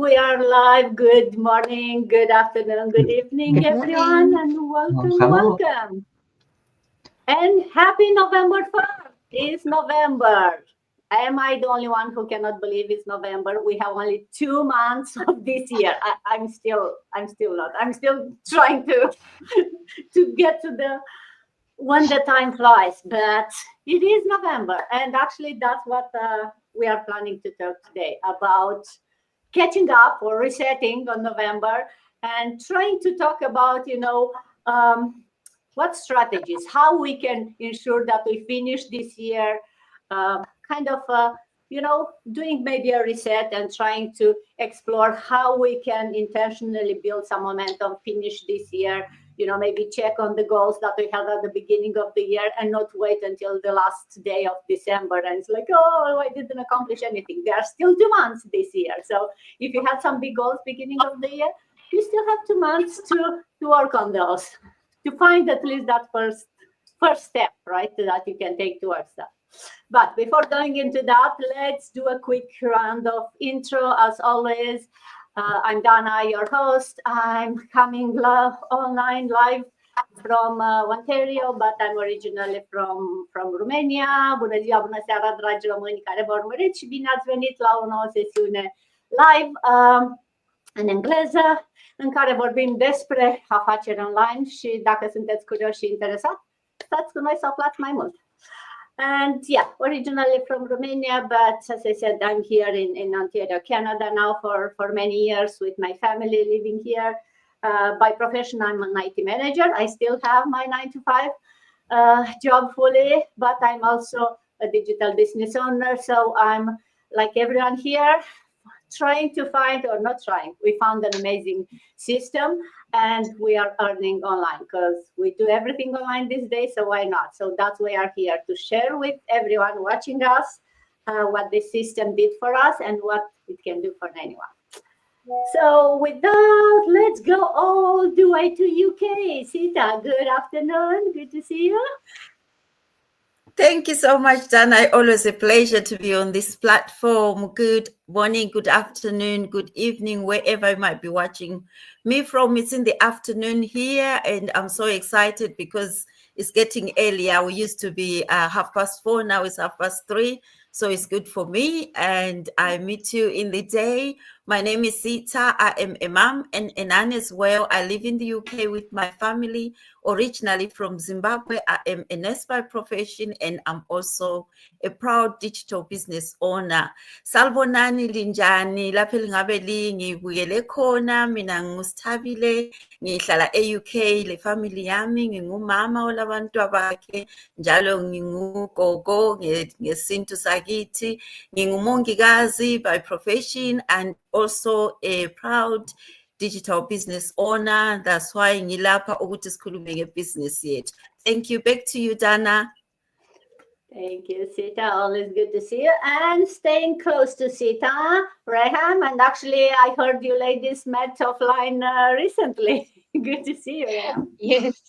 we are live. Good morning, good afternoon, good evening, everyone, and welcome. And happy November 1st. It's November. Am I the only one who cannot believe it's November? We have only 2 months of this year. I'm still not. I'm still trying to get to the when the time flies, but it is November, and actually that's what we are planning to talk today about, catching up or resetting on November, and trying to talk about what strategies, how we can ensure that we finish this year doing maybe a reset and trying to explore how we can intentionally build some momentum, finish this year, maybe check on the goals that we had at the beginning of the year and not wait until the last day of December. And it's like, oh, I didn't accomplish anything. There are still 2 months this year. So if you had some big goals beginning of the year, you still have 2 months to work on those, to find at least that first step, right, that you can take towards that. But before going into that, let's do a quick round of intro. As always, I'm Dana, your host. I'm coming online live from Ontario, but I'm originally from Romania. Bună ziua, bună seara, dragi români care vă urmăriți și bine ați venit la o nouă sesiune live în engleză, în care vorbim despre afaceri online și dacă sunteți curioși și interesați, stați cu noi să aflați mai mult. And yeah, originally from Romania, but as I said, I'm here in Ontario, Canada now for many years with my family living here. By profession, I'm an IT manager. I still have my 9-to-5 job fully, but I'm also a digital business owner. So I'm like everyone here, trying to find, or not trying, we found an amazing system and we are earning online because we do everything online these days, so why not? So that's why we are here, to share with everyone watching us what this system did for us and what it can do for anyone. So with that, let's go all the way to UK. Sita, good afternoon, good to see you. Thank you so much, Dana. Always a pleasure to be on this platform. Good morning, good afternoon, good evening, wherever you might be watching me from. It's in the afternoon here, and I'm so excited because it's getting earlier. We used to be 4:30, now it's 3:30. So it's good for me, and I meet you in the day. My name is Sita. I am a mom and a nanny as well. I live in the UK with my family, originally from Zimbabwe. I am a nurse by profession, and I'm also a proud digital business owner. Salbonani linjani, lapha lingabe ngibuyele khona, mina ngusithabile, ngihlala e-UK, le family yami, ngingumama olabantu abakhe, njalo ngingugogo ngesintu sakithi, ngingumongikazi by profession and also a proud digital business owner. That's why ngilapha ukuthi sikhulume ngebusiness yethu. Thank you. Back to you, Dana. Thank you, Sita. Always good to see you. And staying close to Sita, Reham. And actually, I heard you ladies met offline recently. Good to see you, Reham. Yes,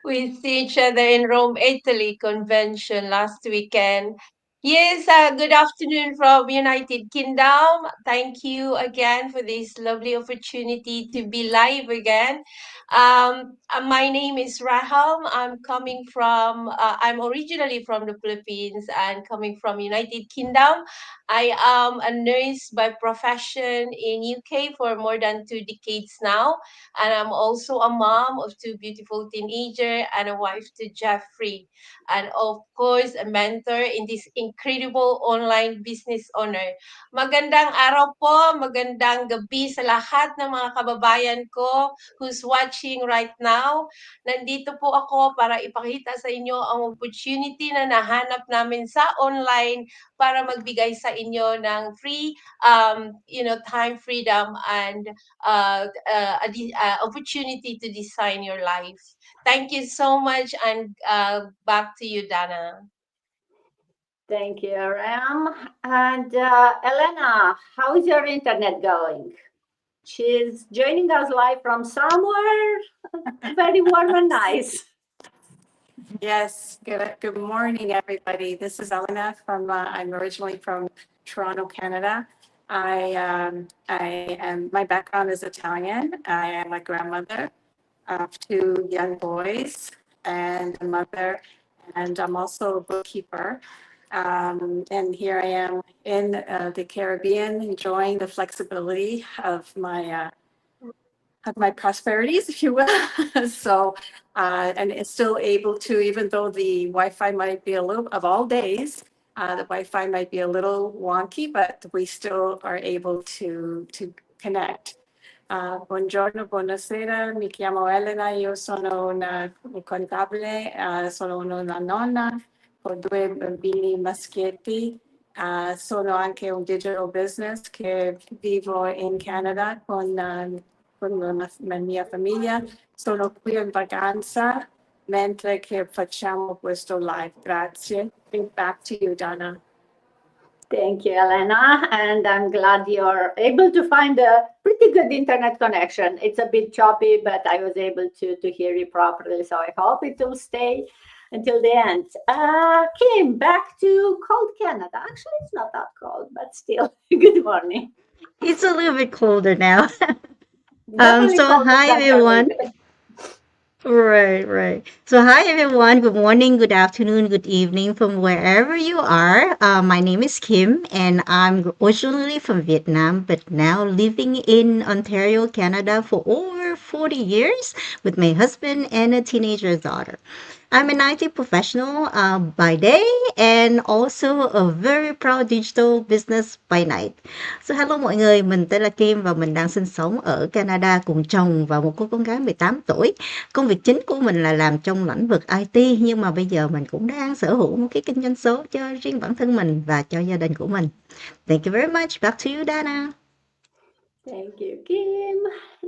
we see each other in Rome, Italy convention last weekend. Yes, good afternoon from United Kingdom. Thank you again for this lovely opportunity to be live again. My name is Raham. I'm originally from the Philippines and coming from United Kingdom. I am a nurse by profession in UK for more than 2 decades now. And I'm also a mom of 2 beautiful teenagers and a wife to Jeffrey. And of course, a mentor in this incredible online business owner. Magandang araw po, magandang gabi sa lahat ng mga kababayan ko who's watching right now. Nandito po ako para ipakita sa inyo ang opportunity na nahanap namin sa online para magbigay sa inyo ng free, time freedom and opportunity to design your life. Thank you so much, and back to you, Dana. Thank you, Ram. And Elena, how is your internet going? She's joining us live from somewhere very warm and nice. Yes, good morning, everybody. This is Elena I'm originally from Toronto, Canada. My background is Italian. I am a grandmother of 2 young boys and a mother, and I'm also a bookkeeper. And here I am in the Caribbean, enjoying the flexibility of my prosperities, if you will. So, and it's still able to, even though the Wi-Fi might be a little, of all days, the Wi-Fi might be a little wonky, but we still are able to connect. Buongiorno, buonasera, mi chiamo Elena, io sono una contabile, sono una nonna, ho 2 bambini maschietti, sono anche un digital business che vivo in Canada con la mia famiglia, sono qui in vacanza mentre che facciamo questo live. Grazie. Back to you, Donna. Thank you, Elena, and I'm glad you're able to find a pretty good internet connection. It's a bit choppy, but I was able to hear you properly, so I hope it will stay until the end. Kim, back to cold Canada. Actually, it's not that cold, but still, good morning. It's a little bit colder now. Definitely So colder hi than everyone. Canada. Right. So hi everyone. Good morning, good afternoon, good evening from wherever you are. My name is Kim and I'm originally from Vietnam, but now living in Ontario, Canada for over 40 years with my husband and a teenager daughter. I'm an IT professional by day and also a very proud digital business by night. So hello mọi người, mình tên là Kim và mình đang sinh sống ở Canada cùng chồng và một cô con gái 18 tuổi. Công việc chính của mình là làm trong lĩnh vực IT, nhưng mà bây giờ mình cũng đang sở hữu một cái kinh doanh số cho riêng bản thân mình và cho gia đình của mình. Thank you very much. Back to you, Dana. Thank you, Kim.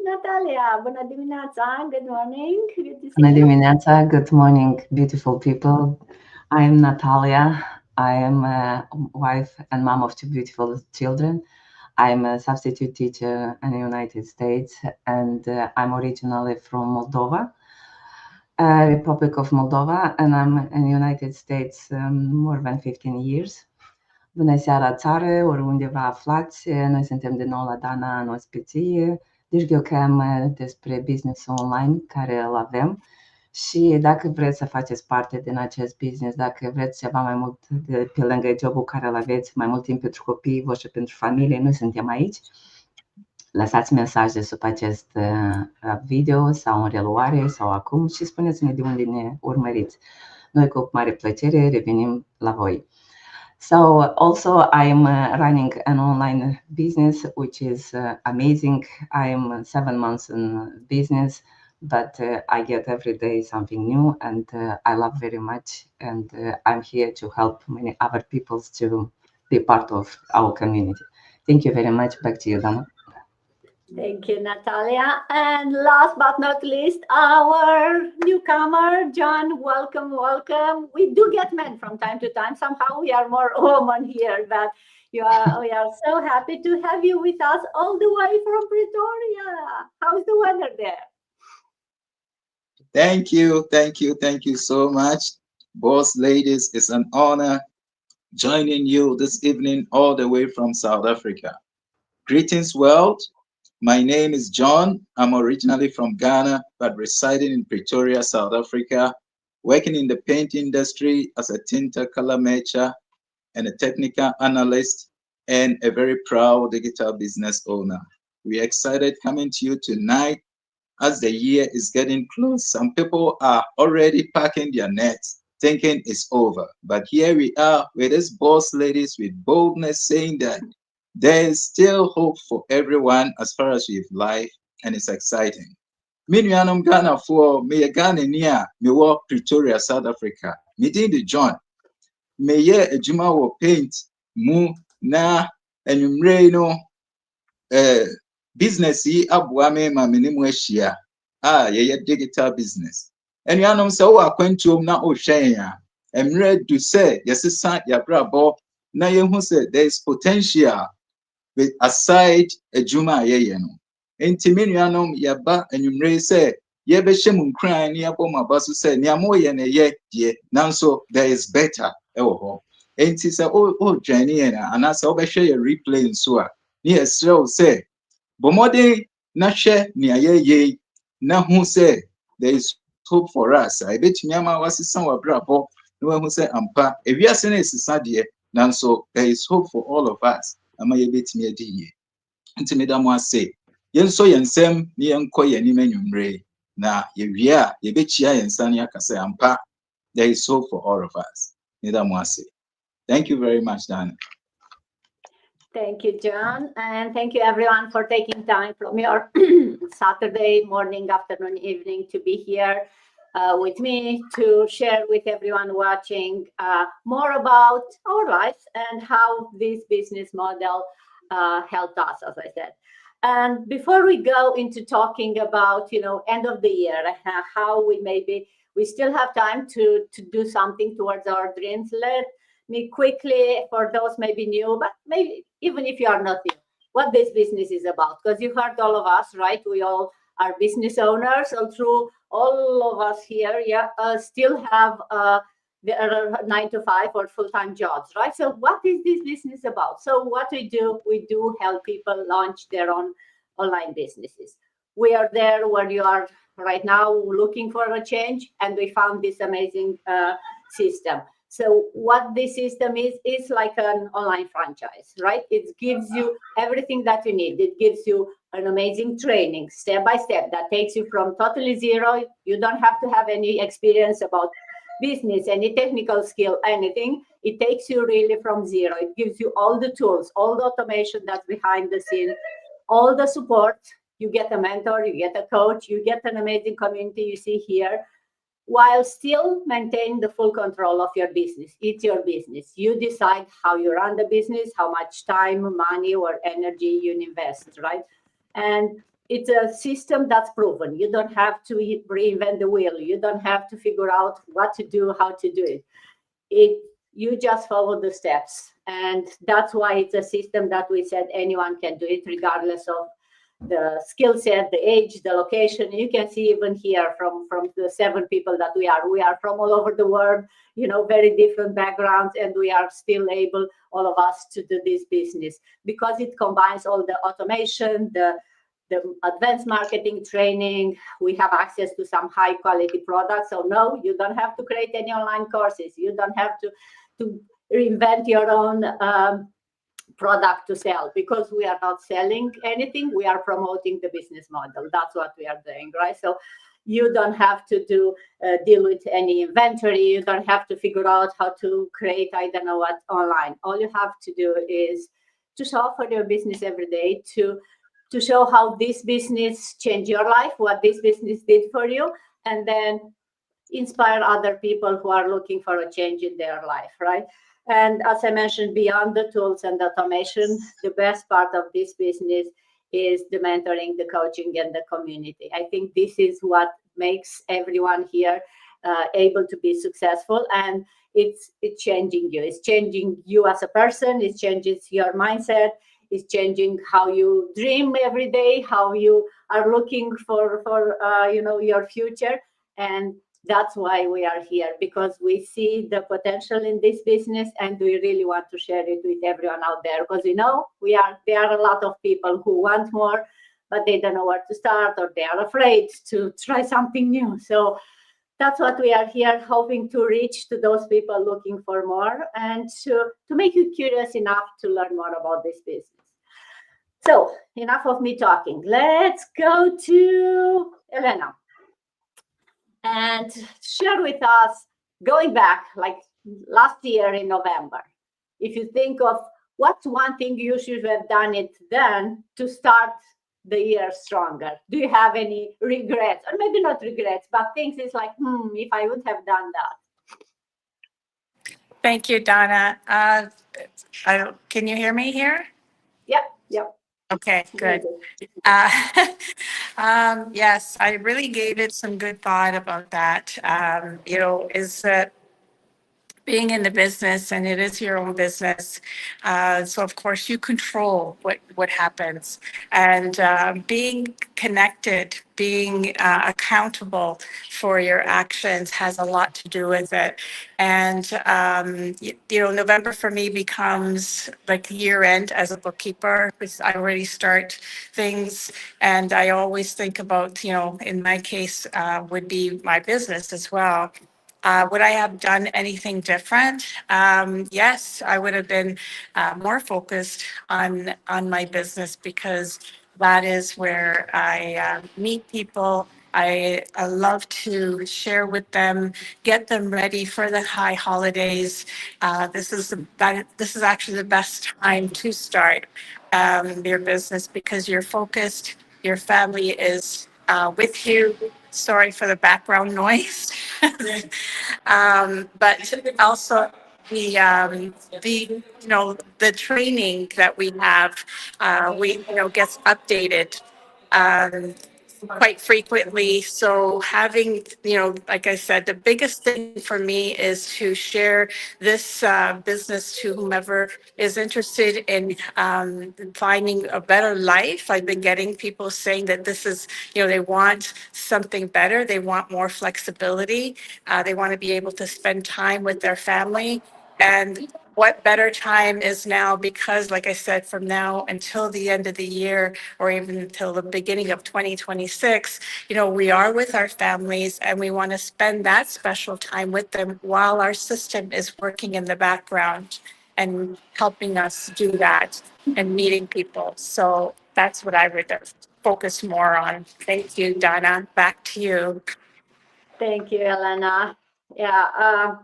Natalia, bună dimineața. Good morning. Good to see Bună you. dimineața, good morning, beautiful people. I'm Natalia. I am a wife and mom of 2 beautiful children. I'm a substitute teacher in the United States, and I'm originally from Moldova, Republic of Moldova, and I'm in the United States more than 15 years. Bună seara, țară, oriunde vă aflați. Noi suntem din nou la Dana în ospiție. Deci ghiocheam despre business online care îl avem. Și dacă vreți să faceți parte din acest business, dacă vreți ceva mai mult pe lângă jobul care îl aveți, mai mult timp pentru copiii voștri, pentru familie, noi suntem aici. Lăsați mesaje sub acest video sau în reluare sau acum și spuneți-ne de unde ne urmăriți. Noi cu mare plăcere revenim la voi. So also I'm running an online business, which is amazing. I'm 7 months in business, but I get every day something new, and I love very much. And I'm here to help many other people to be part of our community. Thank you very much. Back to you, Dana. Thank you, Natalia. And last but not least, our newcomer, John. Welcome, welcome. We do get men from time to time. Somehow we are more women here, but we are so happy to have you with us all the way from Pretoria. How's the weather there? Thank you so much. Boss ladies, it's an honor joining you this evening all the way from South Africa. Greetings, world. My name is John. I'm originally from Ghana, but residing in Pretoria, South Africa, working in the paint industry as a tinter color matcher and a technical analyst and a very proud digital business owner. We're excited coming to you tonight as the year is getting close. Some people are already packing their nets, thinking it's over. But here we are with these boss ladies with boldness saying that there is still hope for everyone as far as we have life, and it's exciting. Meanwhile, Ghana for me Ghana near me work Pretoria, South Africa. Meeting the John. Me ye a juma wo paint mu na enyumre no business yi aboa me ma me nimu ahia. Ye digital business. Enuanom se wo akwantuom na o hwen ya. Emre do say yesesa ya brabo na ye hu say there is potential with aside a juma ye no. Enti menuanom yaba enwumre say ye be hyem nkran ne abom abaso say ne amo ye ne ye de nanso there is better ewo ho. Enti say o journey na anasa o be hwe ye replay nso a ne yɛsrɛ wo sɛ bɔ mmɔden na hwɛ nea yɛyɛ yi na hu sɛ there is hope for us a yɛbɛtumi ama wasesa w'abrabɔ na wahu sɛ ampa ewiase no esisa deɛ nanso there is hope for all of us ama yɛbɛtumi adi yie nti meda mo ase yɛnsɔ yɛn nsɛm ne yɛnkɔ yɛn anim anwummere na yɛwie a yɛbɛkyia yɛn nsa ne aka sɛ ampa there is hope for all of us. Meda mo ase. Thank you very much, Dan. Thank you, John. And thank you, everyone, for taking time from your Saturday morning, afternoon, evening to be here with me to share with everyone watching more about our lives and how this business model helped us, as I said. And before we go into talking about, end of the year, how we still have time to do something towards our dreams, let me quickly, for those maybe new, but maybe even if you are not new, what this business is about. Because you heard all of us, right? We all are business owners. So through all of us here, still have their 9 to 5 or full-time jobs, right? So what is this business about? So what we do help people launch their own online businesses. We are there where you are right now looking for a change, and we found this amazing system. So what this system is like an online franchise, right? It gives you everything that you need. It gives you an amazing training, step by step, that takes you from totally zero. You don't have to have any experience about business, any technical skill, anything. It takes you really from zero. It gives you all the tools, all the automation that's behind the scene, all the support. You get a mentor, you get a coach, you get an amazing community you see here, while still maintain the full control of your business. It's your business. You decide how you run the business, how much time, money, or energy you invest, right? And it's a system that's proven. You don't have to reinvent the wheel. You don't have to figure out what to do, how to do it. You just follow the steps. And that's why it's a system that we said anyone can do it, regardless of the skill set, the age, the location. You can see even here from the 7 people that we are from all over the world, very different backgrounds, and we are still able, all of us, to do this business because it combines all the automation, the advanced marketing training. We have access to some high quality products. So no, you don't have to create any online courses. You don't have to reinvent your own product to sell, because we are not selling anything. We are promoting the business model. That's what we are doing, right? So you don't have to deal with any inventory. You don't have to figure out how to create I don't know what online. All you have to do is to show up for your business every day, to show how this business changed your life, what this business did for you, and then inspire other people who are looking for a change in their life, right? And as I mentioned, beyond the tools and the automation, the best part of this business is the mentoring, the coaching, and the community. I think this is what makes everyone here able to be successful. And it's changing you. It's changing you as a person. It changes your mindset. It's changing how you dream every day, how you are looking for your future. And that's why we are here, because we see the potential in this business and we really want to share it with everyone out there, because there are a lot of people who want more, but they don't know where to start, or they are afraid to try something new. So that's what we are here, hoping to reach to those people looking for more, and to make you curious enough to learn more about this business. So enough of me talking. Let's go to Elena and share with us, going back like last year in November, if you think of what's one thing you should have done it then to start the year stronger. Do you have any regrets? Or maybe not regrets, but things is like, if I would have done that. Thank you, Donna. Can you hear me here? Yep. Okay, good. Yes, I really gave it some good thought about that. Is that being in the business, and it is your own business. So of course you control what happens, and being connected, being accountable for your actions has a lot to do with it. And November for me becomes like year end as a bookkeeper, because I already start things, and I always think about, in my case, would be my business as well. Would I have done anything different? Yes, I would have been more focused on my business, because that is where I meet people. I love to share with them, get them ready for the high holidays. This is actually the best time to start your business, because you're focused, your family is with you. Sorry for the background noise. But also the training that we have, gets updated quite frequently. So having, like I said, the biggest thing for me is to share this business to whomever is interested in finding a better life. I've been getting people saying that this is, they want something better. They want more flexibility. They want to be able to spend time with their family. And what better time is now, because like I said, from now until the end of the year, or even until the beginning of 2026, we are with our families, and we want to spend that special time with them while our system is working in the background and helping us do that and meeting people. So that's what I would focus more on. Thank you, Donna. Back to you. Thank you, Elena. Yeah,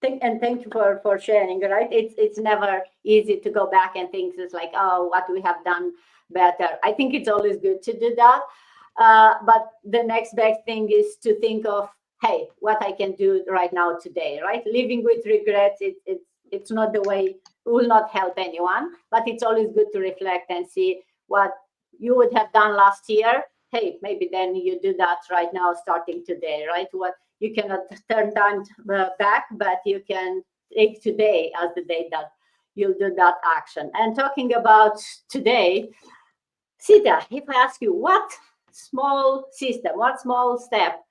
thank you for sharing. Right, it's never easy to go back and think it's like, oh, what we have done better. I think it's always good to do that, but the next best thing is to think of, hey, what I can do right now today. Right, living with regrets, it's not the way. It will not help anyone. But it's always good to reflect and see what you would have done last year. Hey, maybe then you do that right now, starting today, right? What you cannot turn time back, but you can take today as the day that you'll do that action. And talking about today, Sita, if I ask you, what small system, what small step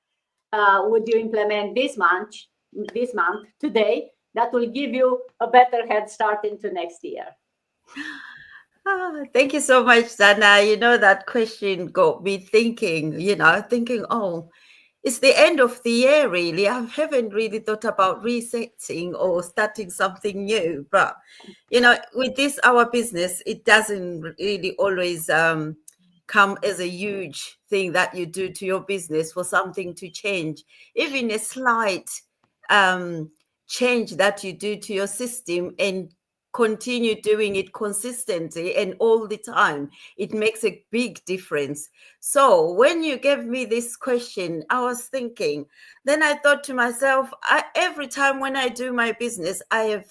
would you implement this month, today, that will give you a better head start into next year? Thank you so much, Dana. That question got me thinking, oh, it's the end of the year, really. I haven't really thought about resetting or starting something new. But, with this, our business, it doesn't really always come as a huge thing that you do to your business for something to change. Even a slight change that you do to your system and continue doing it consistently and all the time, it makes a big difference. So when you gave me this question, I was thinking, then I thought to myself, every time when I do my business, I have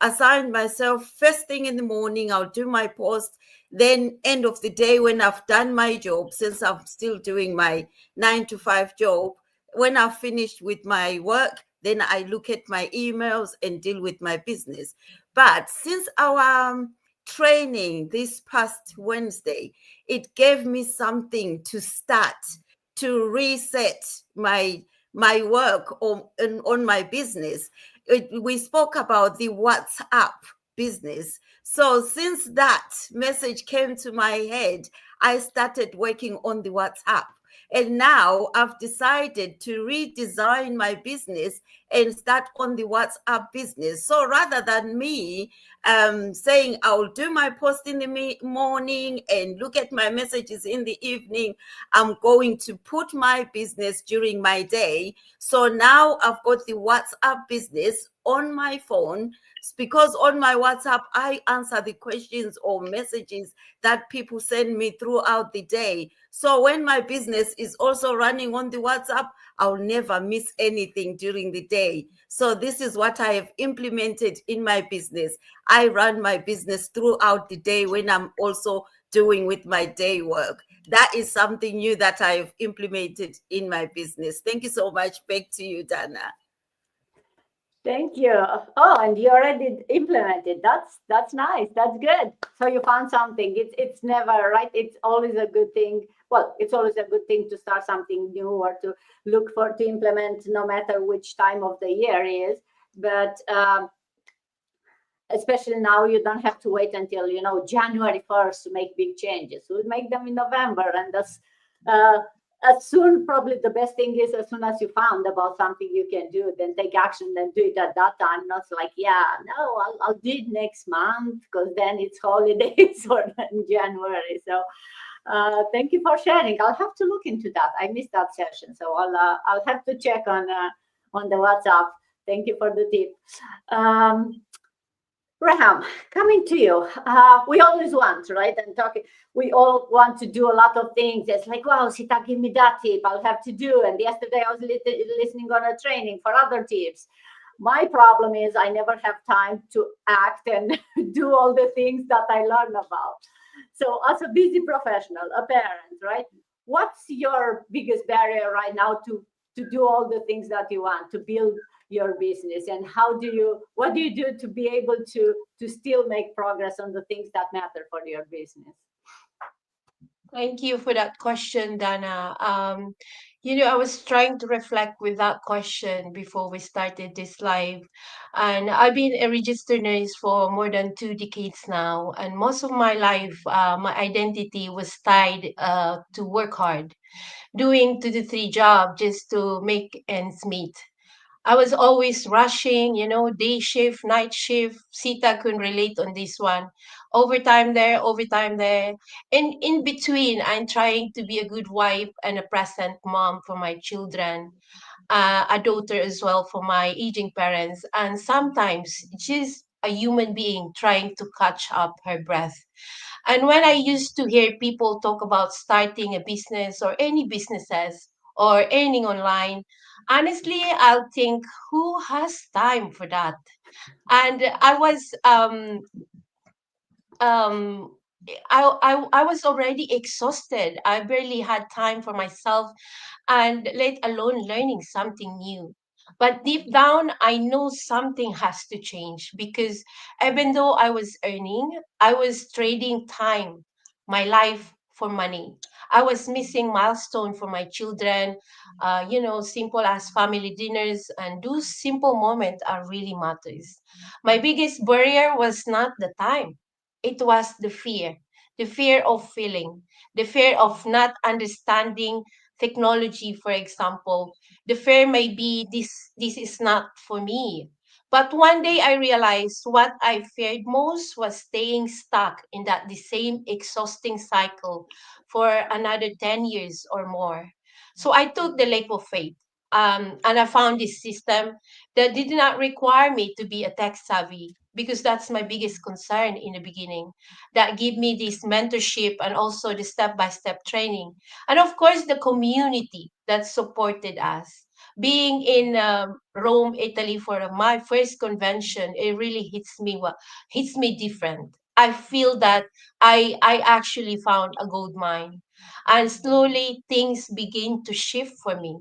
assigned myself first thing in the morning, I'll do my post. Then end of the day, when I've done my job, since I'm still doing my 9-to-5 job, when I've finished with my work, then I look at my emails and deal with my business. But since our training this past Wednesday, it gave me something to start, to reset my work on my business. We spoke about the WhatsApp business. So since that message came to my head, I started working on the WhatsApp. And now I've decided to redesign my business and start on the WhatsApp business. So rather than me saying I'll do my post in the morning and look at my messages in the evening, I'm going to put my business during my day. So now I've got the WhatsApp business on my phone, because on my WhatsApp, I answer the questions or messages that people send me throughout the day. So when my business is also running on the WhatsApp, I'll never miss anything during the day. So this is what I have implemented in my business. I run my business throughout the day when I'm also doing with my day work. That is something new that I have implemented in my business. Thank you so much. Back to you, Dana. Thank you. Oh, and you already implemented. That's nice. That's good. So you found something. It's never right. It's always a good thing. Well, it's always a good thing to start something new or to look for to implement, no matter which time of the year is. But especially now, you don't have to wait until January 1st to make big changes. We'll make them in November, and that's as soon, probably the best thing is, as soon as you found about something you can do, then take action and do it at that time. Not like, yeah, no, I'll do it next month because then it's holidays or in January. So thank you for sharing. I'll have to look into that. I missed that session, so I'll have to check on the WhatsApp. Thank you for the tip. Raham, coming to you. We always want, right? And talking, we all want to do a lot of things. It's like, wow, Sita, give me that tip. I'll have to do. And yesterday I was listening on a training for other tips. My problem is I never have time to act and do all the things that I learn about. So as a busy professional, a parent, right? What's your biggest barrier right now to do all the things that you want, to build your business, and what do you do to be able to still make progress on the things that matter for your business? Thank you for that question, Dana. I was trying to reflect with that question before we started this live. And I've been a registered nurse for more than 2 decades now. And most of my life, my identity was tied to work hard, doing 2 to 3 jobs just to make ends meet. I was always rushing, day shift, night shift. Sita couldn't relate on this one. Overtime there, overtime there. And in between, I'm trying to be a good wife and a present mom for my children, a daughter as well for my aging parents, and sometimes just a human being trying to catch up her breath. And when I used to hear people talk about starting a business or any businesses or earning online, honestly, I'll think, who has time for that? And um I was already exhausted. I barely had time for myself and let alone learning something new. But deep down, I know something has to change because even though I was earning, I was trading time, my life for money. I was missing milestone for my children, simple as family dinners, and those simple moments are really matters. My biggest barrier was not the time. It was the fear of feeling, the fear of not understanding technology, for example. The fear may be this is not for me. But one day I realized what I feared most was staying stuck in that the same exhausting cycle for another 10 years or more. So I took the leap of faith. And I found this system that did not require me to be a tech savvy because that's my biggest concern in the beginning. That give me this mentorship and also the step-by-step training, and of course the community that supported us. Being in Rome, Italy for my first convention, it really hits me different. I feel that I actually found a gold mine, and slowly things begin to shift for me.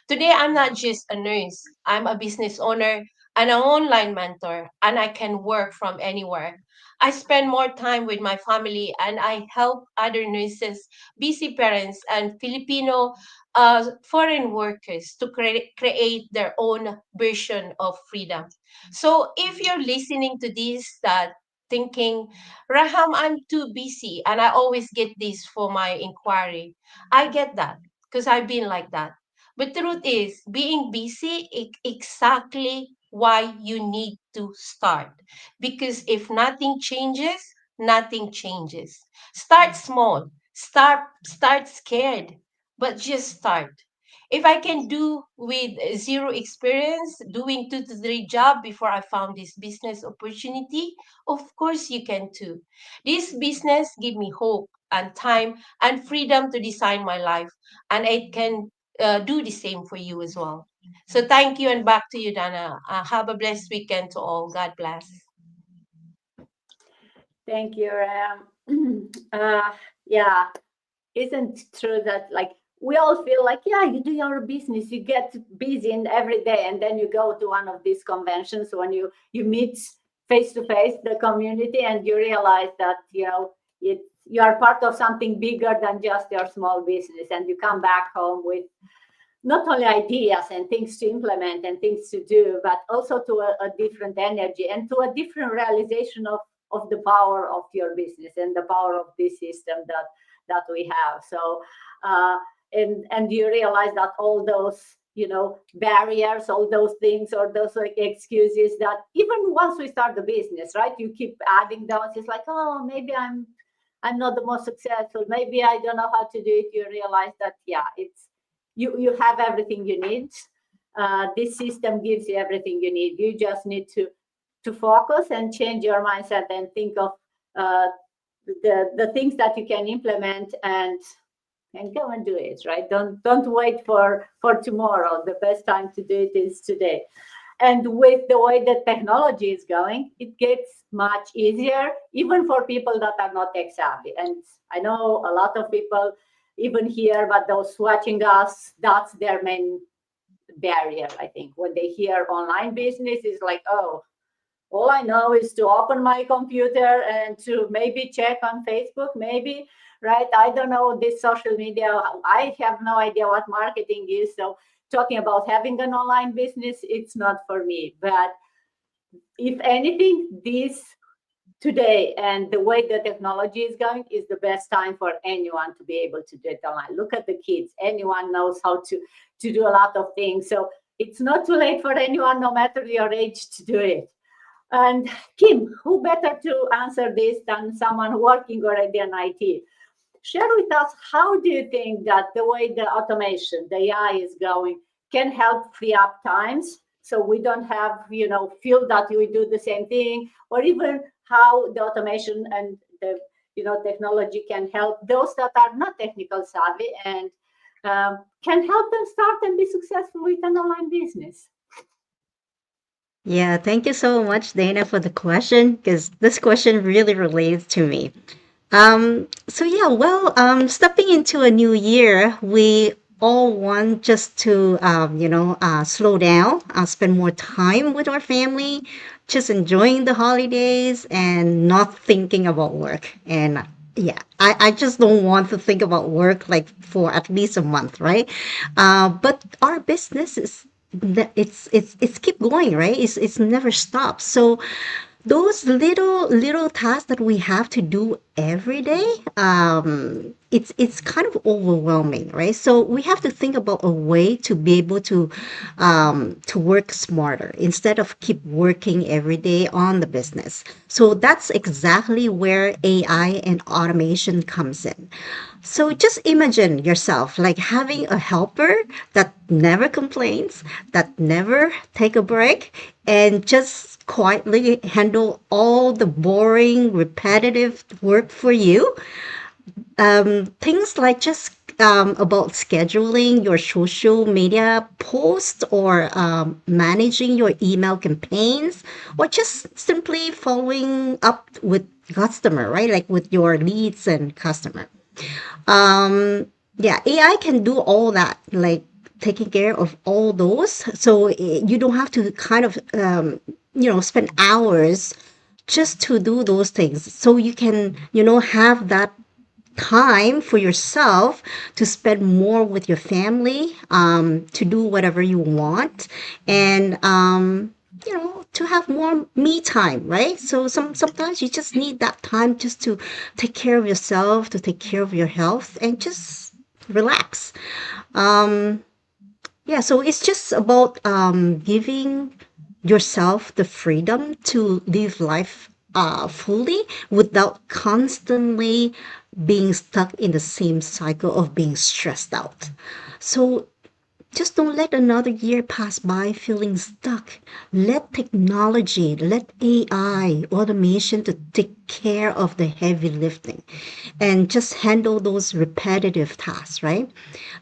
Today I'm not just a nurse, I'm a business owner and an online mentor, and I can work from anywhere. I spend more time with my family and I help other nurses, busy parents, and Filipino foreign workers to create their own version of freedom. So if you're listening to this, that thinking, Raham, I'm too busy and I always get this for my inquiry. I get that because I've been like that. But truth is, being busy is exactly why you need to start. Because if nothing changes, nothing changes. Start small. Start scared, but just start. If I can do with zero experience, doing 2 to 3 jobs before I found this business opportunity, of course you can too. This business give me hope and time and freedom to design my life, and it can do the same for you as well. So thank you, and back to you, Dana. Have a blessed weekend to all. God bless. Thank you. Yeah, isn't true that like we all feel like, yeah, you do your business, you get busy in every day, and then you go to one of these conventions when you meet face to face the community, and you realize that you are part of something bigger than just your small business, and you come back home with not only ideas and things to implement and things to do, but also to a different energy and to a different realization of the power of your business and the power of this system that we have. So and you realize that all those barriers, all those things, or those like excuses that even once we start the business, right, you keep adding those. It's like, oh, maybe I'm not the most successful, maybe I don't know how to do it. You realize that it's you have everything you need. This system gives you everything you need. You just need to focus and change your mindset and think of the things that you can implement and go and do it, right? Don't wait for tomorrow. The best time to do it is today. And with the way that technology is going, it gets much easier, even for people that are not tech savvy. And I know a lot of people, even here, but those watching us, that's their main barrier, I think. When they hear online business, it's like, oh, all I know is to open my computer and to maybe check on Facebook, maybe, right? I don't know this social media. I have no idea what marketing is. So talking about having an online business, it's not for me. But if anything, this today and the way the technology is going is the best time for anyone to be able to do it online. Look at the kids. Anyone knows how to do a lot of things. So it's not too late for anyone, no matter your age, to do it. And Kim, who better to answer this than someone working already in IT? Share with us, how do you think that the way the automation, the AI is going, can help free up times so we don't have, feel that we do the same thing, or even how the automation and the technology can help those that are not technical savvy and can help them start and be successful with an online business? Yeah, thank you so much, Dana, for the question, because this question really relates to me. So yeah, well, stepping into a new year, we all want just to, slow down, spend more time with our family, just enjoying the holidays and not thinking about work. And yeah, I just don't want to think about work like for at least a month, right? But our business is it's keep going, right? It's never stops. So those little tasks that we have to do every day, it's kind of overwhelming, right? So we have to think about a way to be able to work smarter instead of keep working every day on the business. So that's exactly where AI and automation comes in. So just imagine yourself like having a helper that never complains, that never take a break, and just quietly handle all the boring, repetitive work for you. Things like just about scheduling your social media posts or managing your email campaigns or just simply following up with customer, right? Like with your leads and customer. Yeah, AI can do all that, like taking care of all those. So you don't have to kind of, spend hours just to do those things. So you can, have that time for yourself to spend more with your family, to do whatever you want, and to have more me time, right? So sometimes you just need that time just to take care of yourself, to take care of your health, and just relax. Um, yeah, so it's just about giving yourself the freedom to live life fully without constantly being stuck in the same cycle of being stressed out. So just don't let another year pass by feeling stuck. Let technology, let AI, automation to take care of the heavy lifting and just handle those repetitive tasks, right?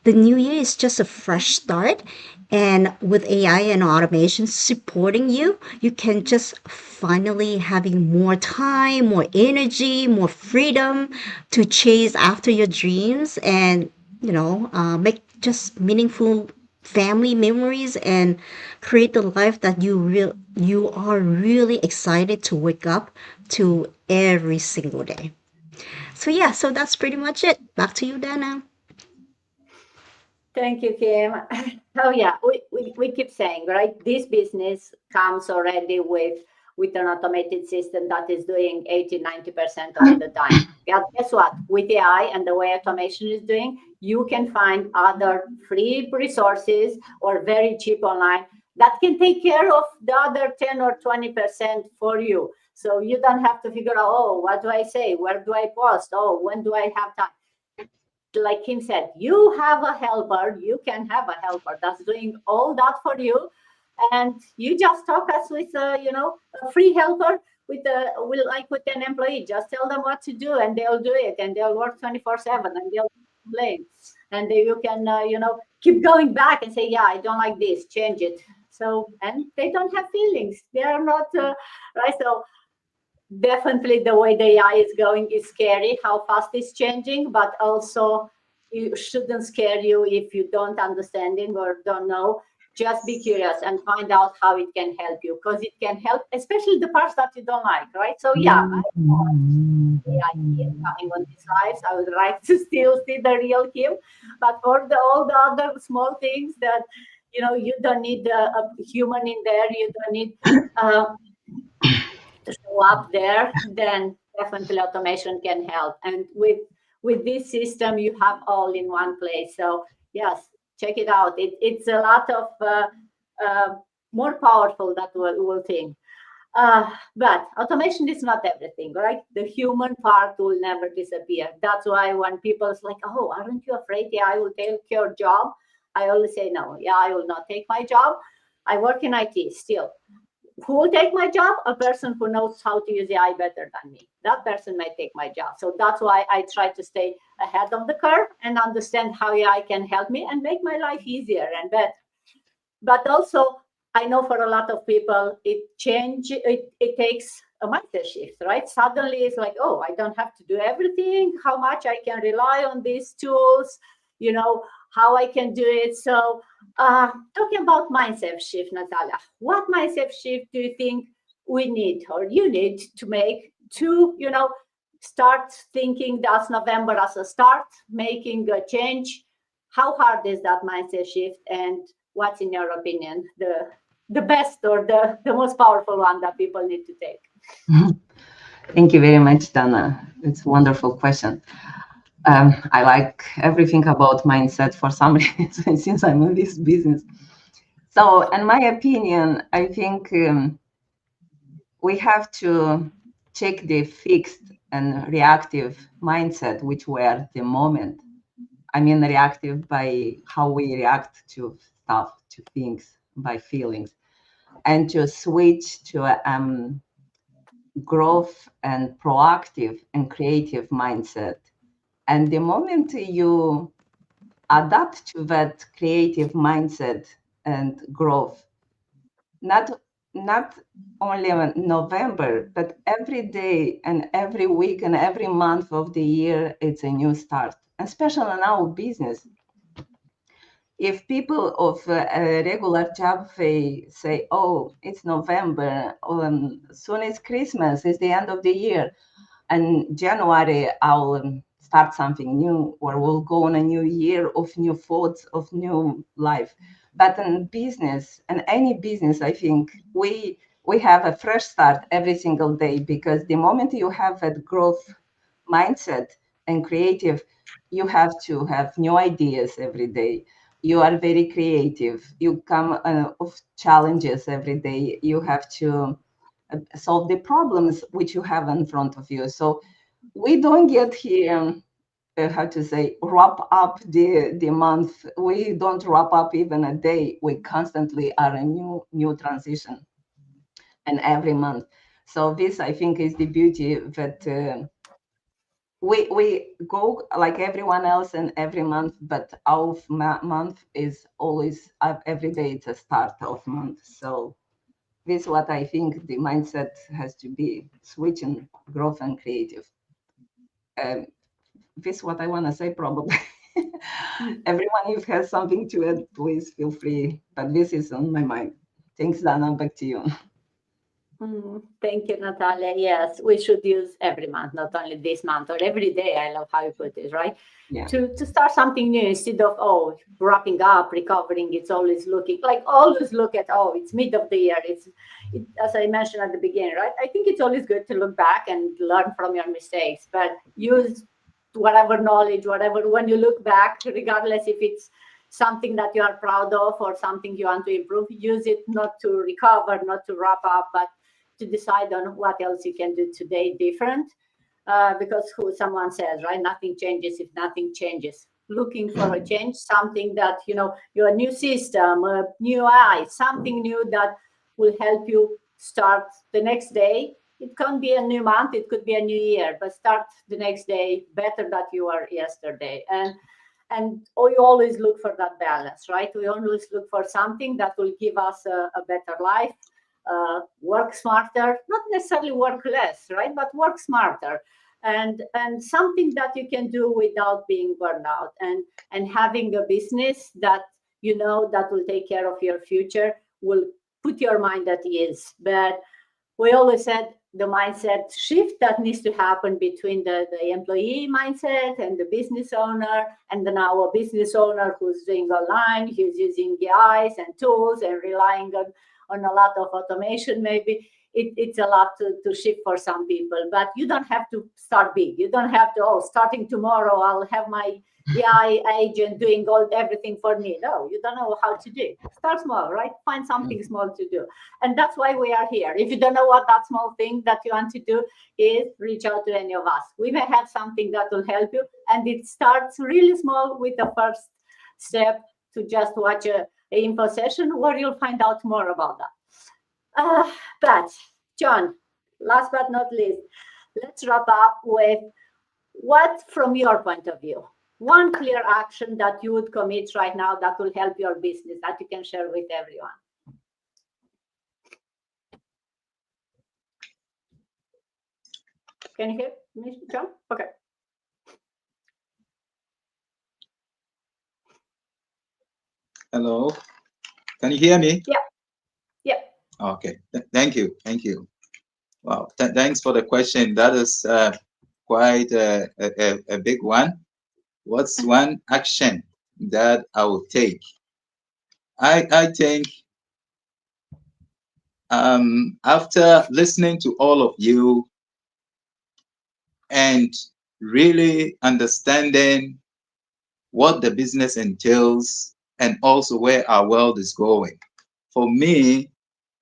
The new year is just a fresh start. And with AI and automation supporting you, you can just finally having more time, more energy, more freedom to chase after your dreams and make just meaningful family memories and create the life that you are really excited to wake up to every single day. So yeah, so that's pretty much it. Back to you, Dana. Thank you, Kim. Oh yeah, we keep saying, right? This business comes already with an automated system that is doing 80-90% of the time. Yeah, guess what? With AI and the way automation is doing, you can find other free resources or very cheap online that can take care of the other 10 or 20% for you. So you don't have to figure out, oh, what do I say? Where do I post? Oh, when do I have time? Like Kim said, you have a helper, you can have a helper that's doing all that for you. And you just talk us with a free helper with an employee. Just tell them what to do and they'll do it, and they'll work 24/7 and they'll complain. And then you can keep going back and say, yeah, I don't like this, change it. So, and they don't have feelings. They are not right. So definitely the way the AI is going is scary, how fast it's changing, but also it shouldn't scare you if you don't understanding or don't know. Just be curious and find out how it can help you, because it can help, especially the parts that you don't like, right? So yeah, I know AI Kim coming on these lives. I would like to still see the real Kim, but for all the other small things that you don't need a human in there, you don't need to show up there, then definitely automation can help. And with this system, you have all in one place. So yes, check it out. It's a lot of more powerful than we'll think. But automation is not everything, right? The human part will never disappear. That's why when people's like, oh, aren't you afraid AI will take your job? I always say, no, AI will not take my job. I work in IT still. Who will take my job? A person who knows how to use AI better than me. That person might take my job. So that's why I try to stay ahead of the curve and understand how AI can help me and make my life easier and better. But also, I know for a lot of people, it takes a mindset shift, right? Suddenly it's like, oh, I don't have to do everything. How much I can rely on these tools, how I can do it. So talking about mindset shift, Natalia, what mindset shift do you think we need or you need to make to, start thinking that's November as a start, making a change? How hard is that mindset shift? And what's, in your opinion, the best or the most powerful one that people need to take? Thank you very much, Dana. It's a wonderful question. I like everything about mindset for some reason since I'm in this business. So, in my opinion, I think we have to check the fixed and reactive mindset, which were the moment. I mean, reactive by how we react to stuff, to things, by feelings, and to switch to growth and proactive and creative mindset. And the moment you adapt to that creative mindset and growth, not only in November, but every day and every week and every month of the year, it's a new start, especially in our business. If people of a regular job, they say, oh, it's November, soon it's Christmas, it's the end of the year, and January I'll start something new, or we'll go on a new year of new thoughts, of new life. But in business, and any business, I think we have a fresh start every single day, because the moment you have that growth mindset and creative, you have to have new ideas every day. You are very creative. You come of challenges every day. You have to solve the problems which you have in front of you. So we don't get here, how to say, wrap up the month. We don't wrap up even a day. We constantly are a new transition, and every month. So this, I think, is the beauty that we go like everyone else in every month, but our month is always every day. It's a start of month. So this is what I think the mindset has to be: switching growth and creative. This is what I want to say, probably. Everyone, if has something to add, please feel free. But this is on my mind. Thanks, Dana. Back to you. Thank you, Natalia. Yes, we should use every month, not only this month or every day. I love how you put it, right? Yeah. To start something new instead of, oh, wrapping up, recovering. It's always looking like, always look at, oh, it's mid of the year. As I mentioned at the beginning, right? I think it's always good to look back and learn from your mistakes, but use whatever knowledge, whatever, when you look back, regardless if it's something that you are proud of or something you want to improve, use it not to recover, not to wrap up, but to decide on what else you can do today different. Because someone says, right, nothing changes if nothing changes. Looking for a change, something that, your new system, a new eye, something new that will help you start the next day. It can't be a new month, it could be a new year, but start the next day better than you were yesterday. And we always look for that balance, right? We always look for something that will give us a better life. Work smarter, not necessarily work less, right? But work smarter, and something that you can do without being burned out, and having a business that that will take care of your future, will put your mind at ease. But we always said the mindset shift that needs to happen between the employee mindset and the business owner, and then our business owner who's doing online, who's using AIs and tools and relying on a lot of automation. Maybe it's a lot to shift for some people, but you don't have to start big. You don't have to, starting tomorrow, I'll have my AI agent doing everything for me. No, you don't know how to do. Start small, right? Find something small to do. And that's why we are here. If you don't know what that small thing that you want to do is, reach out to any of us. We may have something that will help you. And it starts really small with the first step, to just watch a info session where you'll find out more about that. But John, last but not least, let's wrap up with what, from your point of view, one clear action that you would commit right now that will help your business, that you can share with everyone. Can you hear me, John? Okay. Hello, can you hear me? Yeah. Okay, thank you. Wow, thanks for the question. That is quite a big one. What's one action that I will take? I think after listening to all of you and really understanding what the business entails and also where our world is going, for me,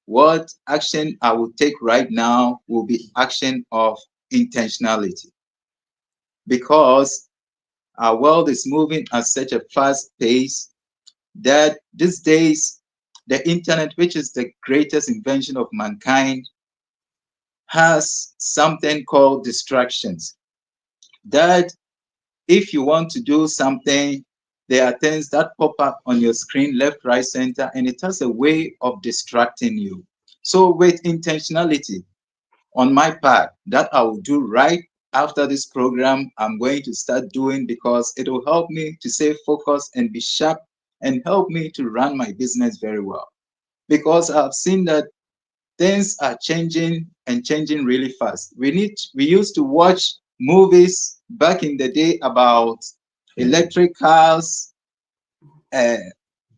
what action I will take right now will be action of intentionality, because our world is moving at such a fast pace that these days the internet, which is the greatest invention of mankind, has something called distractions. That if you want to do something, there are things that pop up on your screen, left, right, center, and it has a way of distracting you. So with intentionality on my part, that I will do right after this program, I'm going to start doing, because it will help me to stay focused and be sharp and help me to run my business very well. Because I've seen that things are changing and changing really fast. We used to watch movies back in the day about electric cars,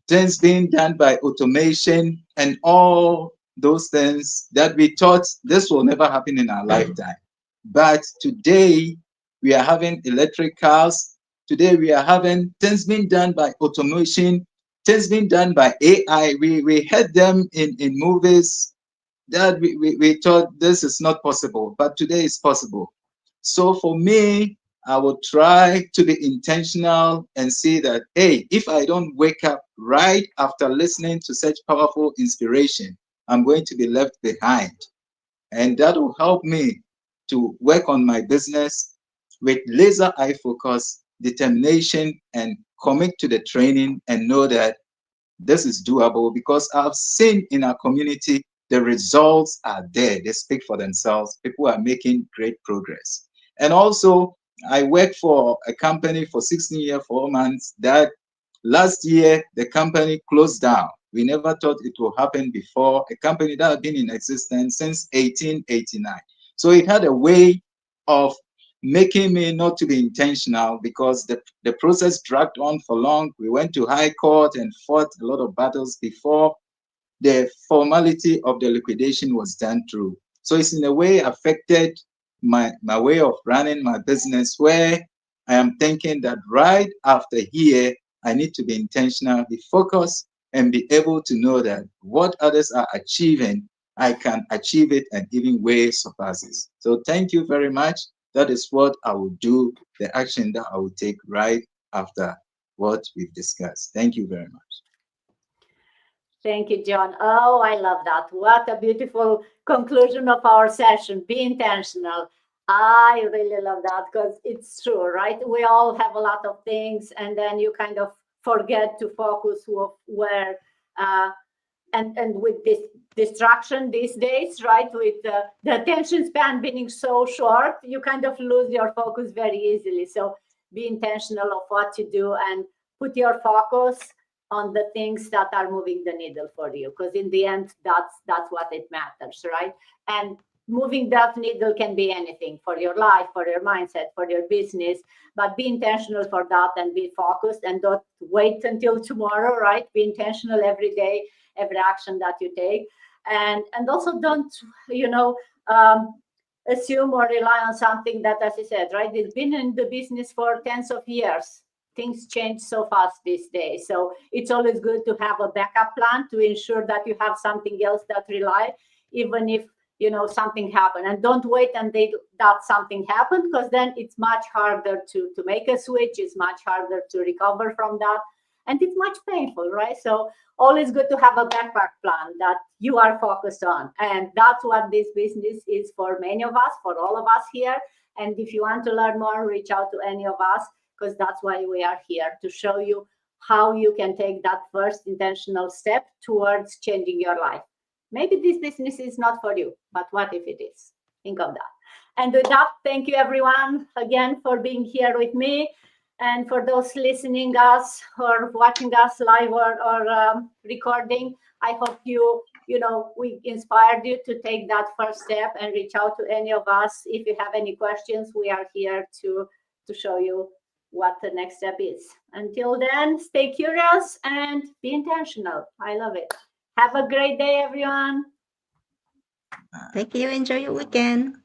things being done by automation, and all those things that we thought this will never happen in our lifetime. But today we are having electric cars. Today we are having things being done by automation, things being done by AI. We had them in movies that we thought this is not possible, but today it's possible. So for me, I will try to be intentional and see that, hey, if I don't wake up right after listening to such powerful inspiration, I'm going to be left behind. And that will help me to work on my business with laser eye focus, determination, and commit to the training and know that this is doable, because I've seen in our community the results are there. They speak for themselves. People are making great progress. And also, I worked for a company for 16 years, 4 months. That last year, the company closed down. We never thought it would happen before. A company that had been in existence since 1889. So it had a way of making me not to be intentional, because the process dragged on for long. We went to high court and fought a lot of battles before the formality of the liquidation was done through. So it's in a way affected my way of running my business, where I am thinking that right after here, I need to be intentional, be focused, and be able to know that what others are achieving, I can achieve it and even way surpasses. So thank you very much. That is what I will do, the action that I will take right after what we've discussed. Thank you very much. Thank you, John. Oh, I love that. What a beautiful conclusion of our session. Be intentional. I really love that, because it's true, right? We all have a lot of things, and then you kind of forget to focus where, and with this distraction these days, right? With the attention span being so short, you kind of lose your focus very easily. So be intentional of what you do and put your focus on the things that are moving the needle for you, because in the end, that's what it matters, right? And moving that needle can be anything, for your life, for your mindset, for your business, but be intentional for that and be focused, and don't wait until tomorrow, right? Be intentional every day, every action that you take, and also don't, assume or rely on something that, as I said, right, it's been in the business for tens of years. Things change so fast these days. So it's always good to have a backup plan to ensure that you have something else that rely, even if, something happened. And don't wait until that something happened, because then it's much harder to make a switch. It's much harder to recover from that. And it's much painful, right? So always good to have a backup plan that you are focused on. And that's what this business is for many of us, for all of us here. And if you want to learn more, reach out to any of us, because that's why we are here, to show you how you can take that first intentional step towards changing your life. Maybe this business is not for you, but what if it is? Think of that. And with that, thank you everyone again for being here with me. And for those listening us or watching us live or recording, I hope we inspired you to take that first step and reach out to any of us. If you have any questions, we are here to show you what the next step is. Until then, stay curious and be intentional. I love it. Have a great day, everyone. Thank you. Enjoy your weekend.